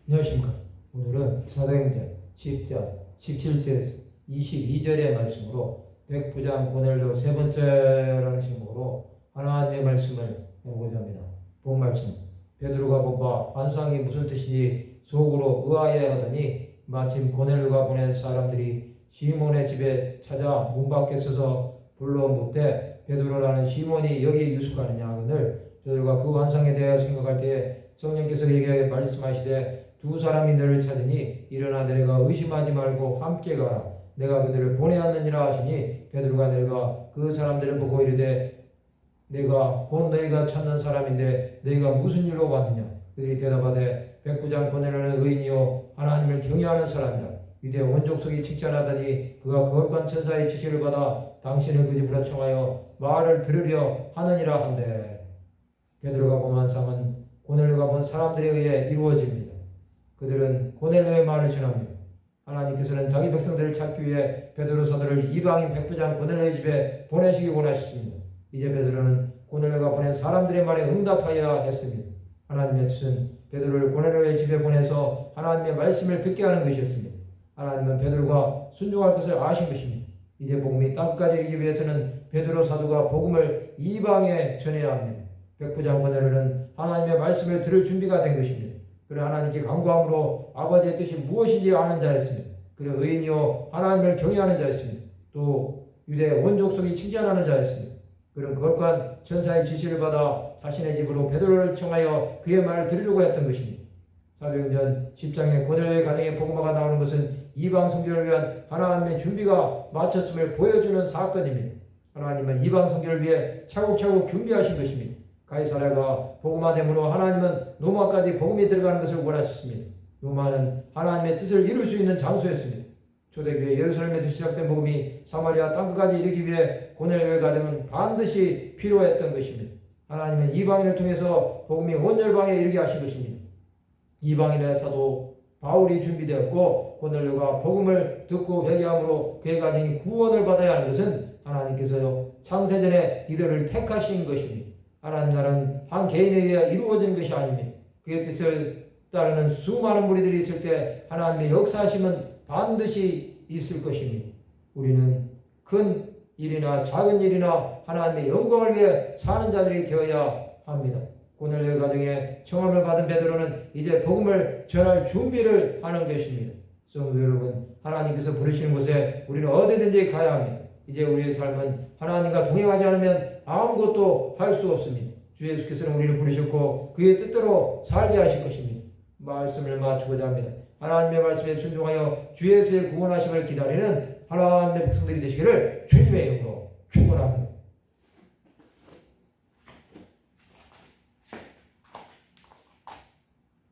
안녕하십니까. 오늘은 사도행전 10장 17절에서 22절의 말씀으로 백부장 고넬료 세 번째라는 제목으로 하나님의 말씀을 해보고자 합니다. 본 말씀, 베드로가 본 바 환상이 무슨 뜻인지 속으로 의아해 하더니 마침 고넬료가 보낸 사람들이 시몬의 집에 찾아 문 밖에 서서 불러 묻되 베드로라는 시몬이 여기 유숙하느냐 하거늘 베드로가 그 환상에 대하여 생각할 때에 성령께서 그에게 말씀하시되 두 사람이 너를 찾으니 일어나 내가 의심하지 말고 함께 가라. 내가 그들을 보내었느니라 하시니 베드로가 내가 그 사람들을 보고 이르되 내가 곧 너희가 찾는 사람인데 너희가 무슨 일로 왔느냐. 그들이 대답하되 백부장 고넬료는 의인이요 하나님을 경외하는 사람이라. 유대 온 족속이 칭찬하더니 그가 거룩한 천사의 지시를 받아 당신을 그 집으로 청하여 말을 들으려 하느니라 한데 베드로가 본 환상은 고넬료가 본 사람들에 의해 이루어집니다. 그들은 고넬료의 말을 전합니다. 하나님께서는 자기 백성들을 찾기 위해 베드로 사도를 이방인 백부장 고넬료의 집에 보내시기 원하셨습니다. 이제 베드로는 고넬료가 보낸 사람들의 말에 응답하여야 했습니다. 하나님의 뜻은 베드로를 고넬료의 집에 보내서 하나님의 말씀을 듣게 하는 것이었습니다. 하나님은 베드로가 순종할 것을 아신 것입니다. 이제 복음이 땅끝까지 이르기 위해서는 베드로 사도가 복음을 이방에 전해야 합니다. 백부장 고넬료는 하나님의 말씀을 들을 준비가 된 것입니다. 그래 하나님께 간구함으로 아버지의 뜻이 무엇인지 아는 자였습니다. 그래 의인이요 하나님을 경외하는 자였습니다. 또 유대 온 족속이 칭찬하는 자였습니다. 그런 거룩한 천사의 지시를 받아 자신의 집으로 베드로를 청하여 그의 말을 들으려고 했던 것입니다. 사도행전 10장에 고넬료의 가정에 복음화가 나오는 것은 이방 선교를 위한 하나님의 준비가 마쳤음을 보여주는 사건입니다. 하나님은 이방 선교를 위해 차곡차곡 준비하신 것입니다. 가이사랴가 복음화됨으로 하나님은 로마까지 복음이 들어가는 것을 원하셨습니다. 로마는 하나님의 뜻을 이룰 수 있는 장소였습니다. 초대교회 예루살렘에서 시작된 복음이 사마리아 땅끝까지 이르기 위해 고넬료의 가정은 반드시 필요했던 것입니다. 하나님은 이방인을 통해서 복음이 온 열방에 이르게 하신 것입니다. 이방인의 사도 바울이 준비되었고 고넬료가 복음을 듣고 회개함으로 그의 가정이 구원을 받아야 하는 것은 하나님께서 창세전에 이들을 택하신 것입니다. 하나님 나라는 한 개인에 의해 이루어지는 것이 아닙니다. 그의 뜻을 따르는 수많은 무리들이 있을 때 하나님의 역사하심은 반드시 있을 것입니다. 우리는 큰 일이나 작은 일이나 하나님의 영광을 위해 사는 자들이 되어야 합니다. 고넬료의 가정에 청함을 받은 베드로는 이제 복음을 전할 준비를 하는 것입니다. 성도 여러분, 하나님께서 부르시는 곳에 우리는 어디든지 가야 합니다. 이제 우리의 삶은 하나님과 동행하지 않으면 아무것도 할 수 없습니다. 주 예수께서는 우리를 부르셨고 그의 뜻대로 살게 하실 것입니다. 말씀을 마치고자 합니다. 하나님의 말씀에 순종하여 주 예수의 구원하심을 기다리는 하나님의 백성들이 되시기를 주님의 이름으로 축원합니다.